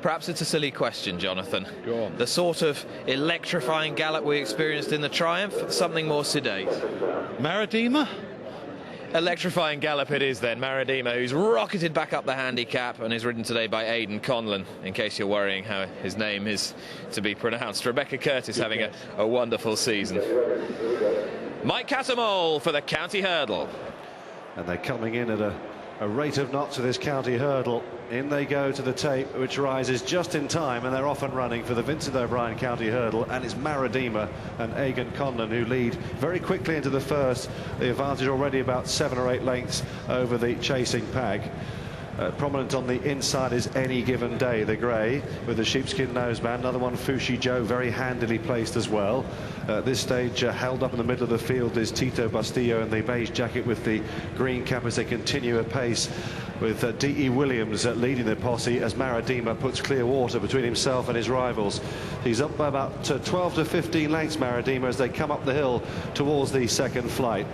Perhaps it's a silly question, Jonathan. Go on. The sort of electrifying gallop we experienced in the Triumph, something more sedate. Maradima? Electrifying gallop it is then. Maradima, who's rocketed back up the handicap and is ridden today by Aidan Conlon, in case you're worrying how his name is to be pronounced. Rebecca Curtis having a wonderful season. Mike Catamol for the County Hurdle. And they're coming in at a rate of knots to this County Hurdle. In they go to the tape, which rises just in time, and they're off and running for the Vincent O'Brien County Hurdle. And it's Maradima and Aidan Conlon who lead very quickly into the first. The advantage already about 7 or 8 lengths over the chasing pack. Prominent on the inside is Any Given Day, the grey, with the sheepskin noseband. Another one, Fushi Joe, very handily placed as well. At this stage, held up in the middle of the field is Tito Bustillo in the beige jacket with the green cap as they continue apace, with D.E. Williams leading the posse as Maradima puts clear water between himself and his rivals. He's up by about 12 to 15 lengths, Maradima, as they come up the hill towards the second flight.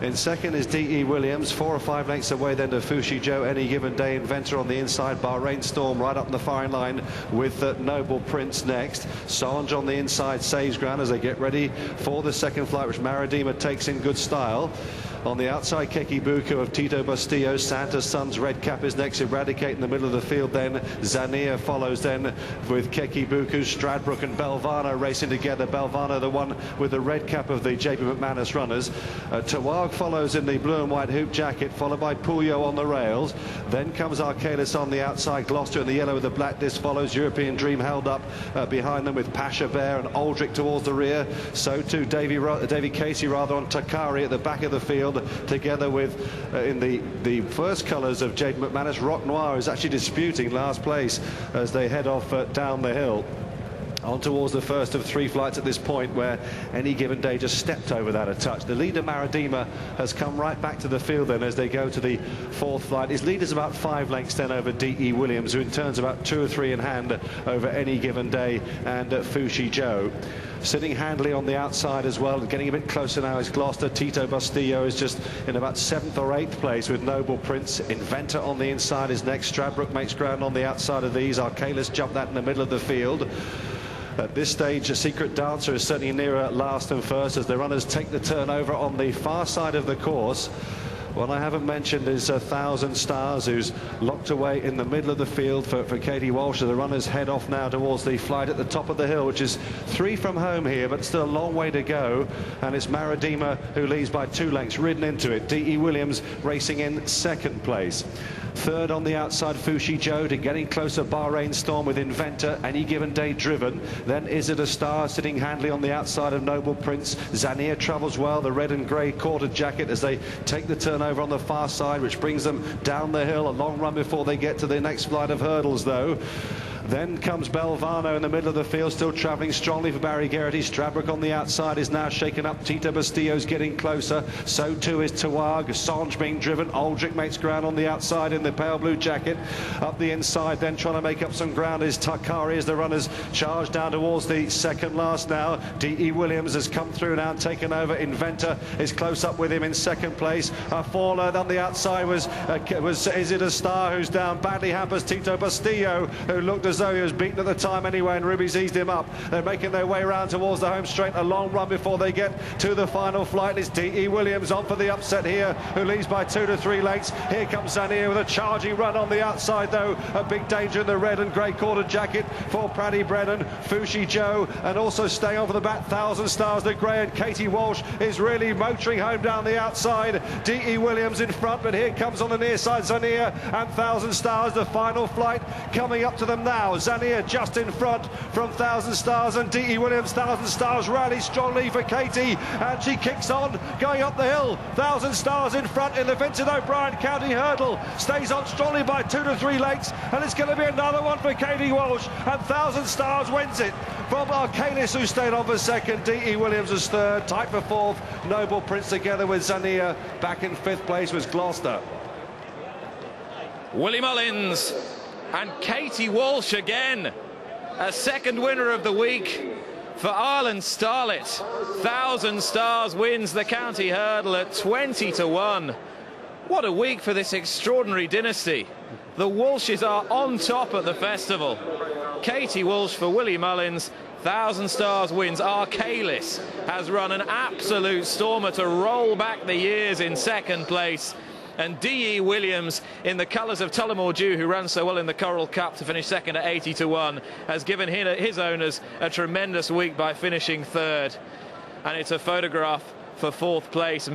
In second is D.E. Williams, 4 or 5 lengths away then to Fushi Joe, Any Given Day, Inventor on the inside, Bahrain Storm right up in the firing line with Noble Prince next. Sanj on the inside saves ground as they get ready for the second flight, which Maradima takes in good style. On the outside, Keki Buku of Tito Bustillo, Santa's Son's red cap is next, Eradicate in the middle of the field then. Zania follows then with Keki Buku, Stradbrook and Belvano racing together. Belvano the one with the red cap of the JP McManus runners. Tawag follows in the blue and white hoop jacket, followed by Puyo on the rails. Then comes Arcalis on the outside, Gloucester in the yellow with the black disc follows. European Dream held up behind them with Pasha Bear and Aldrich towards the rear. So too Davy Casey rather on Takari at the back of the field, together with in the first colours of Jade McManus. Rock Noir is actually disputing last place as they head off down the hill on towards the first of 3 flights at this point, where Any Given Day just stepped over that a touch. The leader Maradima has come right back to the field then as they go to the 4th flight. His lead is about 5 lengths then over D.E. Williams, who in turns about 2 or 3 in hand over Any Given Day and Fushi Joe. Sitting handily on the outside as well, and getting a bit closer now is Gloucester. Tito Bustillo is just in about 7th or 8th place with Noble Prince. Inventor on the inside is next. Stradbrook makes ground on the outside of these. Arcalis jumped that in the middle of the field. At this stage, a Secret Dancer is certainly nearer last and first as the runners take the turn over on the far side of the course. What I haven't mentioned is 1,000 Stars, who's locked away in the middle of the field for Katie Walsh. The runners head off now towards the flight at the top of the hill, which is 3 from home here, but still a long way to go. And it's Maradima who leads by 2 lengths, ridden into it. D.E. Williams racing in 2nd place. 3rd on the outside, Fushi Joe, to getting closer, Bahrain Storm with Inventor, Any Given Day driven. Then Is It a Star sitting handily on the outside of Noble Prince. Zania travels well, the red and grey quarter jacket as they take the turn over on the far side, which brings them down the hill. A long run before they get to the next flight of hurdles though. Then comes Belvano in the middle of the field, still travelling strongly for Barry Geraghty. Stradbrook on the outside is now shaken up. Tito Bustillo's getting closer. So too is Tawag. Sanj being driven. Aldrich makes ground on the outside in the pale blue jacket. Up the inside then trying to make up some ground is Takari as the runners charge down towards the second last now. D.E. Williams has come through now and taken over. Inventor is close up with him in 2nd place. Faller on the outside was Is It a Star, who's down. Badly hampers Tito Bustillo, who looked as though he was beaten at the time anyway, and Ruby's eased him up. They're making their way around towards the home straight. A long run before they get to the final flight. It's D.E. Williams on for the upset here, who leads by 2 to 3 lengths. Here comes Zania with a charging run on the outside though. A big danger in the red and grey quarter jacket for Paddy Brennan. Fushi Joe, and also staying on for the back, 1,000 Stars, the grey, and Katie Walsh is really motoring home down the outside. D.E. Williams in front, but here comes on the near side Zania and 1,000 Stars, the final flight coming up to them now. Zania just in front from 1,000 Stars, and D.E. Williams. 1,000 Stars rally strongly for Katie, and she kicks on going up the hill. 1,000 Stars in front in the Vincent O'Brien County Hurdle, stays on strongly by 2 to 3 lengths, and it's going to be another one for Katie Walsh, and 1,000 Stars wins it from Arcalis, who stayed on for 2nd. D.E. Williams was 3rd, tight for 4th. Noble Prince together with Zania. Back in 5th place was Gloucester. Willie Mullins and Katie Walsh again, a 2nd winner of the week for Ireland Starlet. 1,000 Stars wins the County Hurdle at 20 to 1. What a week for this extraordinary dynasty. The Walshes are on top at the festival. Katie Walsh for Willie Mullins. 1,000 Stars wins. Arcalis has run an absolute stormer to roll back the years in second place. And D.E. Williams, in the colours of Tullamore Dew, who ran so well in the Coral Cup to finish second at 80-1, has given his owners a tremendous week by finishing third. And it's a photograph for fourth place.